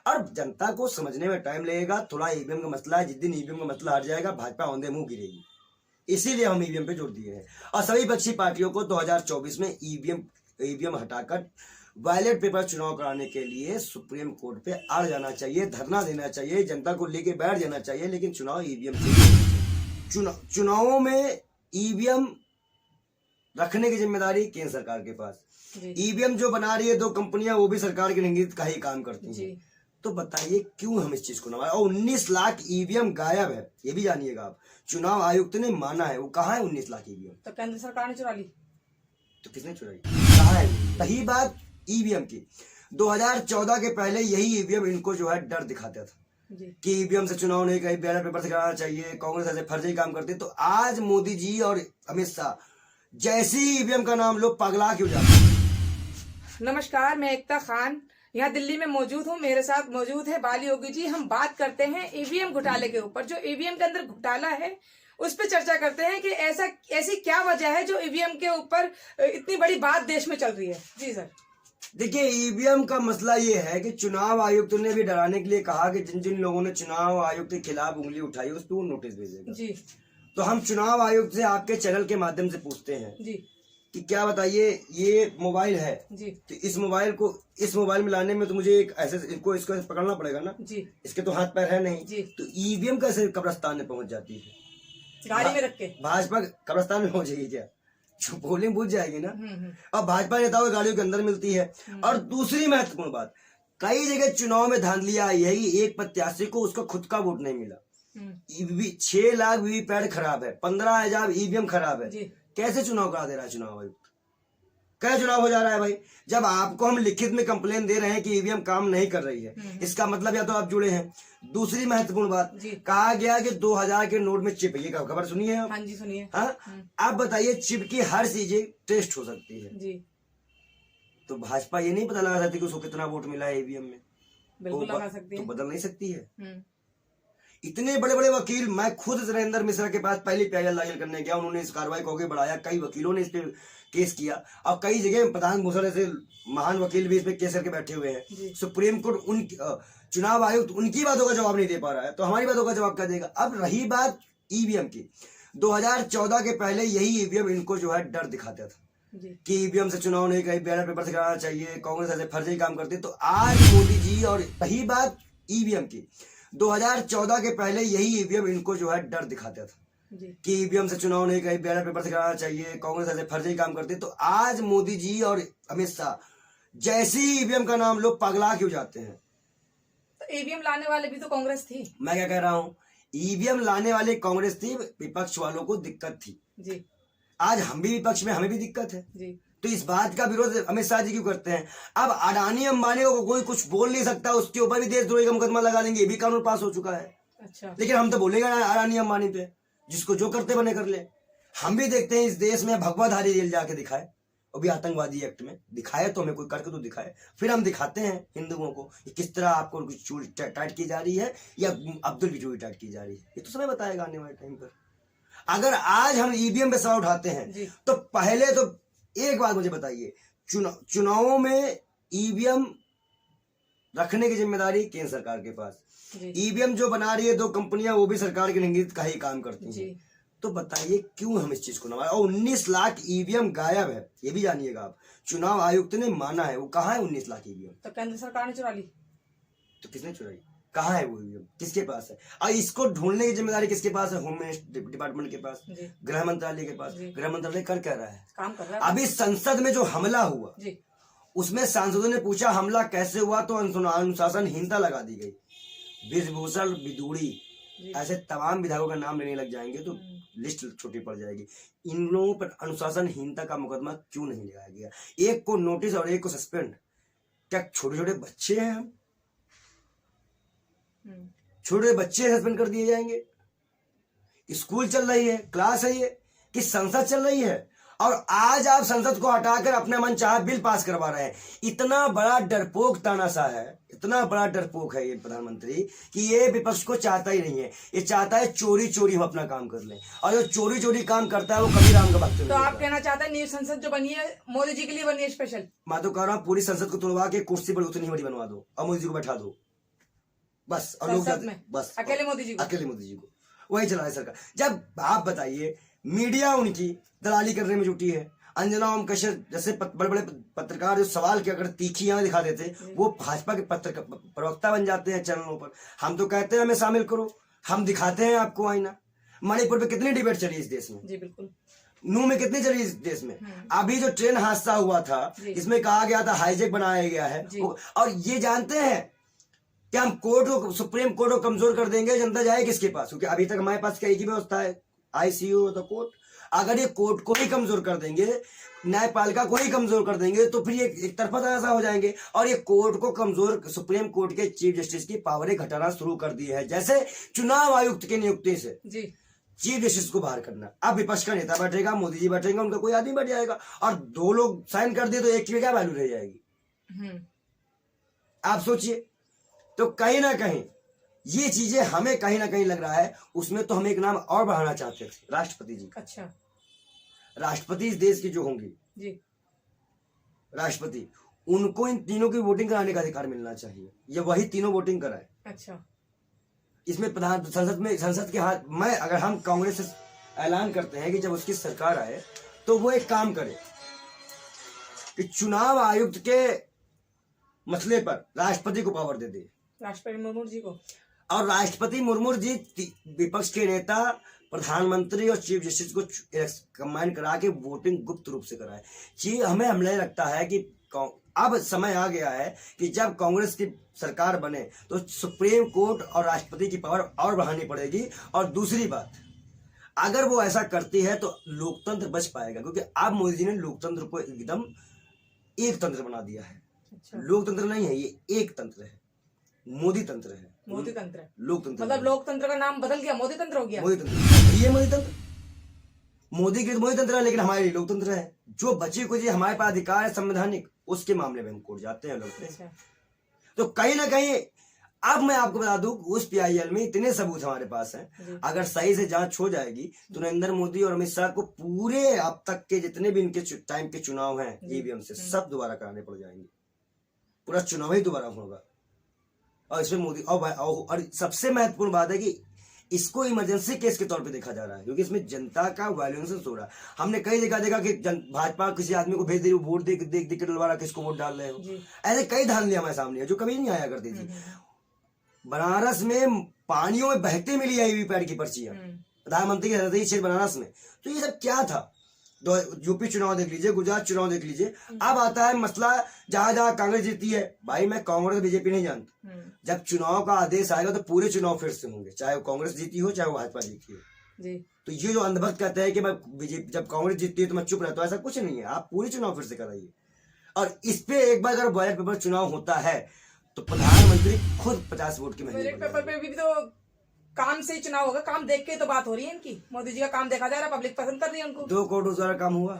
और जनता को समझने में टाइम लगेगा। थोड़ा ईवीएम का मसला है, जिस दिन ईवीएम का मसला हट जाएगा भाजपा औंधे मुंह गिरेगी, इसीलिए हम ईवीएम पे जोर दिए हैं। और सभी विपक्षी पार्टियों को 2024 में ईवीएम हटाकर बैलेट पेपर चुनाव कराने के लिए सुप्रीम कोर्ट पे अड़ जाना चाहिए, धरना देना चाहिए, जनता को लेके बैठ जाना चाहिए। लेकिन चुनाव ईवीएम से चुनावों में ईवीएम रखने की जिम्मेदारी केंद्र सरकार के पास। ईवीएम जो बना रही है दो कंपनियां, वो भी सरकार के निगरानी का ही काम करती हैं। तो बताइए क्यों हम इस चीज को नवाए। और 19 लाख ईवीएम गायब है, ये भी जानिएगा आप। चुनाव आयुक्त ने माना है, वो कहाँ है 19 लाख ईवीएम? तो केंद्र सरकार ने चुरा ली। तो किसने चुराई, कहाँ है? सही बात ईवीएम की। 2014 के पहले यही ईवीएम इनको जो है डर दिखाता था कि ईवीएम से चुनाव नहीं, कहीं बैलेट पेपर से कराना चाहिए, कांग्रेस ऐसे फर्जी काम करती। तो आज मोदी जी और अमित शाह जैसी ईवीएम का नाम लोग पगला क्यों जाते। नमस्कार, मैं एकता खान यहाँ दिल्ली में मौजूद हूँ। मेरे साथ मौजूद है बाली योगी जी। हम बात करते हैं ईवीएम घोटाले के ऊपर। जो ईवीएम के अंदर घोटाला है उस पर चर्चा करते हैं कि ऐसी क्या वजह है जो ईवीएम के ऊपर इतनी बड़ी बात देश में चल रही है। जी सर। देखिए, ईवीएम का मसला ये है कि चुनाव आयुक्त ने भी डराने के लिए कहा कि जिन जिन लोगों ने चुनाव आयुक्त के खिलाफ उंगली उठाई उस पर वो नोटिस भेजेगा जी। तो हम चुनाव आयुक्त से आपके चैनल के माध्यम से पूछते हैं जी कि क्या बताइए, ये मोबाइल है जी, तो इस मोबाइल में लाने में तो मुझे एक ऐसे इसको पकड़ना पड़ेगा ना जी, इसके तो हाथ पैर है नहीं जी। तो ईवीएम कैसे कब्रिस्तान में पहुंच जाती है? गाड़ी में रख के भाजपा कब्रिस्तान में पहुंचेगी क्या? पोलिंग बुझ जाएगी ना। अब भाजपा नेताओं की गाड़ियों के अंदर मिलती है। और दूसरी महत्वपूर्ण बात, कई जगह चुनाव में धांधलियां आई है, एक प्रत्याशी को उसका खुद का वोट नहीं मिला। 6 लाख वीवीपैट खराब है, 15,000 ईवीएम खराब है, कैसे चुनाव करा दे रहा है चुनाव आयुक्त? क्या चुनाव हो जा रहा है भाई? जब आपको हम लिखित में कंप्लेन दे रहे हैं कि ईवीएम काम नहीं कर रही है, इसका मतलब या तो आप जुड़े हैं। दूसरी महत्वपूर्ण बात, कहा गया कि 2000 के नोट में चिप, ये खबर सुनिए आप? हाँ जी सुनिए। हाँ, आप बताइए, चिप की हर चीजें टेस्ट हो सकती है जी। तो भाजपा ये नहीं पता लगा सकती कि उसको कितना वोट मिला है ईवीएम में? बिल्कुल लगा सकती है, तो बदल नहीं सकती है। इतने बड़े बड़े वकील, मैं खुद सुरेंद्र मिश्रा के पास पहली PIL दाखिल करने गया, उन्होंने इस कार्रवाई को आगे बढ़ाया, कई वकीलों ने इस पे केस किया और कई जगह प्रधान भूषण ऐसे महान वकील भी इस पे केस करके बैठे हुए हैं। सुप्रीम कोर्ट चुनाव आयुक्त उनकी बातों का जवाब नहीं दे पा रहा है, तो हमारी बातों का जवाब क्या देगा? अब रही बात ईवीएम की, 2014 के पहले यही ईवीएम इनको जो है डर दिखाता था कि ईवीएम से चुनाव नहीं, कहीं बैलेट पेपर से कराना चाहिए, कांग्रेस ऐसे फर्जी काम करती। तो आज मोदी जी और रही बात ईवीएम की, 2014 के पहले यही ईवीएम इनको जो है डर दिखाता था कि ईवीएम से चुनाव नहीं, कहीं बैलेट पेपर से कराना चाहिए, कांग्रेस ऐसे फर्जी काम करती। तो आज मोदी जी और अमित शाह जैसी ईवीएम का नाम लोग पगला क्यों जाते हैं? तो ईवीएम लाने वाले भी तो कांग्रेस थी। मैं क्या कह रहा हूँ, ईवीएम लाने वाले कांग्रेस थी, विपक्ष वालों को दिक्कत थी जी। आज हम भी विपक्ष में, हमें भी दिक्कत है जी। तो इस बात का विरोध अमित शाह जी क्यों करते हैं? अब अडानी अंबानी को कोई कुछ बोल नहीं सकता, उसके ऊपर भी देशद्रोही का मुकदमा लगा लेंगे, ये भी कानून पास हो चुका है। अच्छा। लेकिन हम तो बोलेंगे अडानी अंबानी पे, जिसको जो करते बने कर ले। हम भी देखते हैं इस देश में भगवाधारी जेल जाके दिखाए, वो भी आतंकवादी एक्ट में दिखाए, तो हमें कोई करके तो दिखाए, फिर हम दिखाते हैं हिंदुओं को किस तरह आपको चोरी टाइट की जा रही है या अब्दुल की चोरी टाइट की जा रही है। ये तो समय बताएगा आने वाले टाइम पर। अगर आज हम ईवीएम पे सवाल उठाते हैं तो पहले तो एक बात मुझे बताइए, चुनावों में ईवीएम रखने की जिम्मेदारी केंद्र सरकार के पास। ईवीएम जो बना रही है दो कंपनियां, वो भी सरकार के निगरानी का ही काम करती हैं। तो बताइए क्यों हम इस चीज को नवाए। और 19 लाख ईवीएम गायब है, ये भी जानिएगा आप। चुनाव आयुक्त ने माना है, वो कहाँ है 19 लाख ईवीएम? तो केंद्र सरकार ने चुरा ली। तो किसने चुराई, कहाँ है वो ईवीएम, किसके पास है? और इसको ढूंढने की जिम्मेदारी किसके पास है? होम डिपार्टमेंट के पास, गृह मंत्रालय के पास। गृह मंत्रालय कर क्या रहा है? काम कर रहा है। अभी संसद में जो हमला हुआ उसमें सांसदों ने पूछा हमला कैसे हुआ, तो अनुशासनहीनता लगा दी गई। ब्रिजभूषण बिदूड़ी, ऐसे तमाम विधायकों का नाम लेने लग जाएंगे तो लिस्ट छोटी पड़ जाएगी। इन लोगों पर अनुशासनहीनता का मुकदमा क्यों नहीं लगाया गया? एक को नोटिस और एक को सस्पेंड। क्या छोटे छोटे बच्चे हैं हम? छोटे बच्चे सस्पेंड कर दिए जाएंगे? स्कूल चल रही है, क्लास है ये, कि संसद चल रही है? और आज आप संसद को हटाकर अपने मन चाहा बिल पास करवा रहे हैं। इतना बड़ा डरपोक तानाशाह है, इतना बड़ा डरपोक है ये प्रधानमंत्री कि ये विपक्ष को चाहता ही नहीं है। ये चाहता है चोरी चोरी हम अपना काम कर लें, और जो चोरी चोरी काम करता है वो कभी राम का भक्त नहीं। तो आप कहना चाहते हैं न्यू संसद जो बनी है मोदी जी के लिए बनी है स्पेशल? मैं तो कह रहा हूँ पूरी संसद को तोड़वा के कुर्सी पर उतनी बड़ी बनवा दो और मोदी जी को बैठा दो। बस, और लोग संसद में बस अकेले मोदी जी को वही चला रहे सरकार। जब आप बताइए, मीडिया उनकी दलाली करने में जुटी है। अंजना ओम कश्यप जैसे बड़े बड़े पत्रकार जो सवाल की अगर तीखी आंखें दिखा देते, वो भाजपा के प्रवक्ता बन जाते हैं चैनलों पर। हम तो कहते हैं हमें शामिल करो, हम दिखाते हैं आपको आईना। मणिपुर पे कितनी डिबेट चली इस देश में, जी बिल्कुल, नू में कितनी चली इस देश में। अभी जो ट्रेन हादसा हुआ था, इसमें कहा गया था हाईजेक बनाया गया है, और ये जानते हैं कि हम कोर्ट को, सुप्रीम कोर्ट को कमजोर कर देंगे, जनता जाए किसके पास? क्योंकि अभी तक हमारे पास कई की व्यवस्था है, आईसीयू तो कोर्ट। अगर ये कोर्ट को ही कमजोर कर देंगे, न्यायपालिका को ही कमजोर कर देंगे, तो फिर ये एक तरफा ऐसा हो जाएंगे। और ये कोर्ट को कमजोर, सुप्रीम कोर्ट के चीफ जस्टिस की पावरें घटाना शुरू कर दी है। जैसे चुनाव आयुक्त की नियुक्ति से चीफ जस्टिस को बाहर करना। अब विपक्ष का नेता बैठेगा, मोदी जी बैठेगा, उनका कोई आदमी बैठ जाएगा, और 2 लोग साइन कर दिए तो एक की क्या वैल्यू रह जाएगी? आप सोचिए। तो कहीं ना कहीं ये चीजें हमें कहीं ना कहीं लग रहा है, उसमें तो हम एक नाम और बढ़ाना चाहते थे, राष्ट्रपति जी का। अच्छा, राष्ट्रपति इस देश की जो होंगी जी, राष्ट्रपति, उनको इन तीनों की वोटिंग कराने का अधिकार मिलना चाहिए। ये वही तीनों वोटिंग कराए। अच्छा, इसमें प्रधान संसद के हाथ में, अगर हम कांग्रेस से ऐलान करते हैं कि जब उसकी सरकार आए तो वो एक काम करे कि चुनाव आयुक्त के मसले पर राष्ट्रपति को पावर दे दे, राष्ट्रपति मुर्मू जी को। और राष्ट्रपति मुर्मू जी विपक्ष के नेता, प्रधानमंत्री और चीफ जस्टिस को कंबाइन करा के वोटिंग गुप्त रूप से कराए। जी, हमें लगता है कि अब समय आ गया है कि जब कांग्रेस की सरकार बने तो सुप्रीम कोर्ट और राष्ट्रपति की पावर और बढ़ानी पड़ेगी। और दूसरी बात, अगर वो ऐसा करती है तो लोकतंत्र बच पाएगा, क्योंकि अब मोदी जी ने लोकतंत्र को एकदम एक तंत्र बना दिया है। अच्छा। लोकतंत्र नहीं है, ये एक तंत्र है, मोदी तंत्र है। मोदी तंत्र है, लोकतंत्र, मतलब लोकतंत्र का नाम बदल गया, मोदी तंत्र हो गया। मोदी तंत्र, ये मोदी तंत्र, मोदी के मोदी तंत्र है, लेकिन हमारे लिए लोकतंत्र है। जो बची कुछ हमारे पास अधिकार है संवैधानिक, उसके मामले में हम कोर्ट जाते हैं लोग। अच्छा। तो कहीं ना कहीं अब मैं आपको बता दूं, उस PIL में इतने सबूत हमारे पास हैं, अगर सही से जांच हो जाएगी तो नरेंद्र मोदी और अमित शाह को पूरे अब तक के जितने भी इनके टाइम के चुनाव हैं EVM से, सब दोबारा कराने पड़ जाएंगे। पूरा चुनाव ही दोबारा होगा। और इसमें मोदी और सबसे महत्वपूर्ण बात है कि इसको इमरजेंसी केस के तौर पे देखा जा रहा है, क्योंकि इसमें जनता का वायलेंस हो रहा है। हमने कई जगह देखा कि भाजपा किसी आदमी को भेज दे रही, वोट देख के डलवा रहा, किसको वोट डाल रहे हो। ऐसे कई धांधलियां हमारे सामने है जो कभी नहीं आया करती थी। बनारस में पानियों में बहते मिली है वीवीपैट की पर्चियां, प्रधानमंत्री के हृदय क्षेत्र बनारस में। तो ये सब क्या था? यूपी चुनाव देख लीजिए, गुजरात चुनाव देख लीजिए। अब आता है मसला जहां जहां कांग्रेस जीती है। भाई मैं कांग्रेस बीजेपी नहीं जानता, जब चुनाव का आदेश आएगा तो पूरे चुनाव फिर से होंगे, चाहे वो कांग्रेस जीती हो चाहे वो भाजपा जीती हो जी। तो ये जो अंधभक्त कहते हैं कि मैं बीजेपी, जब कांग्रेस जीतती है तो मैं चुप रहता हूं, ऐसा कुछ नहीं है। आप पूरे चुनाव फिर से कराइए। और इस पे एक बार अगर बैलेट पेपर चुनाव होता है तो प्रधानमंत्री खुद 50 वोट की बैलेट पेपर पे भी तो काम से ही चुनाव होगा, काम देख के तो बात हो रही है इनकी। मोदी जी का काम देखा जा रहा है, पब्लिक पसंद कर रही है उनको। 2 करोड़ रोजगार काम हुआ,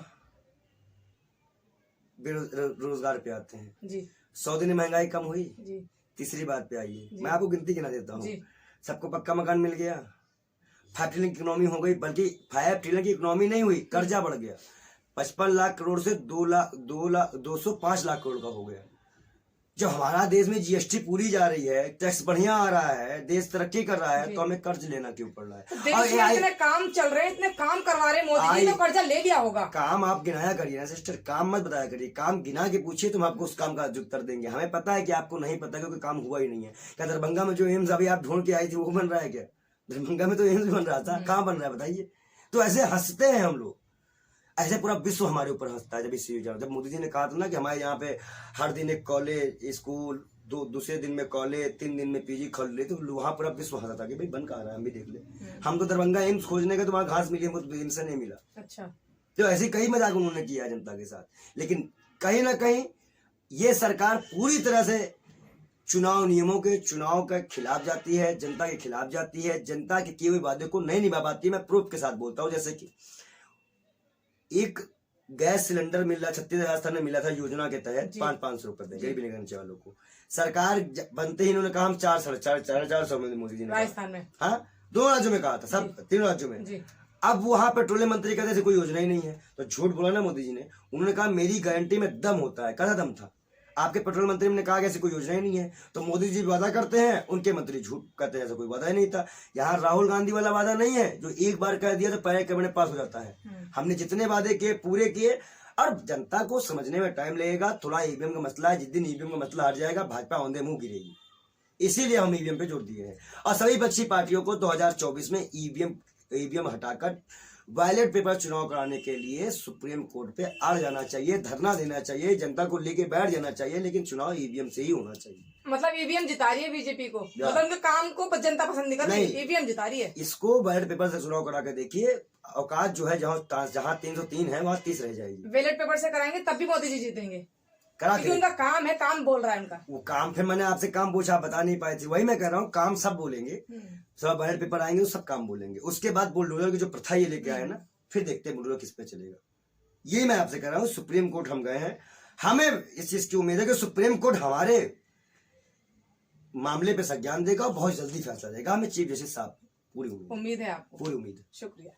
बेरोजगार पे आते हैं जी। 100 दिन महंगाई कम हुई जी। तीसरी बात पे आइए, मैं आपको गिनती गिना देता हूँ। सबको पक्का मकान मिल गया, 5 ट्रिलियन की इकोनॉमी हो गई, बल्कि 5 ट्रिलियन की इकोनॉमी नहीं हुई, कर्जा बढ़ गया। 55 लाख करोड़ से 205 लाख करोड़ का हो गया। जब हमारा देश में GST पूरी जा रही है, टैक्स बढ़िया आ रहा है, देश तरक्की कर रहा है, तो हमें कर्ज लेना क्यों पड़ रहा है? और इतने काम चल रहे हैं, इतने काम करवा रहे हैं मोदी जी, तो कर्जा ले लिया होगा। काम आप गिनाया करिए ना सिस्टर, काम मत बताया करिए। काम गिना के पूछिए तो हम आपको उस काम का उत्तर देंगे। हमें पता है कि आपको नहीं पता, क्योंकि काम हुआ ही नहीं है। क्या दरभंगा में जो एम्स अभी आप ढूंढ के आई थी वो बन रहा है क्या? दरभंगा में तो एम्स बन रहा था, कहाँ बन रहा है बताइए? तो ऐसे हंसते हैं हम लोग, ऐसे पूरा विश्व हमारे ऊपर हंसता है। जब मोदी जी ने कहा था ना कि हमारे यहाँ पे हर दिन एक कॉलेज, स्कूल, दूसरे दिन में कॉलेज, 3 दिन में PG खोल ले, तो वहां पूरा विश्व हंसा था कि भाई बन कहा रहा है, हम भी देख ले। हम तो दरभंगा एम्स खोजने के तो वहां घास मिली, हमको तो एम्स से नहीं मिला। अच्छा। तो ऐसे कई मजाक उन्होंने किया जनता के साथ। लेकिन कहीं ना कहीं ये सरकार पूरी तरह से चुनाव नियमों के, चुनाव के खिलाफ जाती है, जनता के खिलाफ जाती है, जनता के किए हुए वादे को नहीं निभा पाती। मैं प्रूफ के साथ बोलता हूँ, जैसे कि एक गैस सिलेंडर मिल रहा, छत्तीसगढ़ राजस्थान में मिला था योजना के तहत 500 रुपए में गरीबी निगरानी वालों को। सरकार बनते ही इन्होंने कहा हम 400 में, मोदी जी ने राजस्थान में, हाँ 2 राज्यों में कहा था, सब 3 राज्यों में। अब वहां पेट्रोलियम मंत्री कहते थे कोई योजना ही नहीं है, तो झूठ बोला ना मोदी जी ने। उन्होंने कहा मेरी गारंटी में दम होता है, कैसा दम था? आपके पेट्रोल मंत्री ने कहा कि ऐसी कोई योजना ही नहीं है। तो मोदी जी वादा करते हैं, उनके मंत्री झूठ कहते हैं, ऐसा कोई वादा ही नहीं था। यहाँ राहुल गांधी वाला वादा नहीं है जो एक बार कह दिया तो पहले कैबिनेट पास हो जाता है। हमने जितने वादे किए पूरे किए, और जनता को समझने में टाइम लगेगा। थोड़ा ईवीएम का मसला है, जिस दिन ईवीएम का मसला हट जाएगा भाजपा औंधे मुंह गिरेगी, इसीलिए हम ईवीएम पे जोर दिए हैं। और सभी विपक्षी पार्टियों को 2024 में ईवीएम हटाकर बैलेट पेपर चुनाव कराने के लिए सुप्रीम कोर्ट पे अड़ जाना चाहिए, धरना देना चाहिए, जनता को लेके बैठ जाना चाहिए, लेकिन चुनाव ईवीएम से ही होना चाहिए। मतलब ईवीएम जिता रही है बीजेपी को, मतलब उनके काम को जनता पसंद नहीं कर रही, ईवीएम जिता रही है। इसको बैलेट पेपर से चुनाव करा के देखिए, औकात जो है जहाँ 303 है वहाँ 30 रह जाएगी। बैलेट पेपर से कराएंगे तब भी मोदी जी जीतेंगे, करा क्योंकि उनका काम है, काम बोल रहा है उनका। वो काम, फिर मैंने आपसे काम पूछा, बता नहीं पाए थे, वही मैं कह रहा हूँ, काम सब बोलेंगे, सब बैलेट पेपर आएंगे तो सब काम बोलेंगे। उसके बाद बुलडोजर की जो प्रथा ये लेके आए ना, फिर देखते हैं बुलडोजर किस पे चलेगा। ये मैं आपसे कह रहा हूँ। सुप्रीम कोर्ट हम गए हैं, हमें इस चीज की उम्मीद है कि सुप्रीम कोर्ट हमारे मामले पे संज्ञान देगा और बहुत जल्दी फैसला देगा। हमें चीफ जस्टिस साहब पूरी उम्मीद है आपको। पूरी उम्मीद है। शुक्रिया।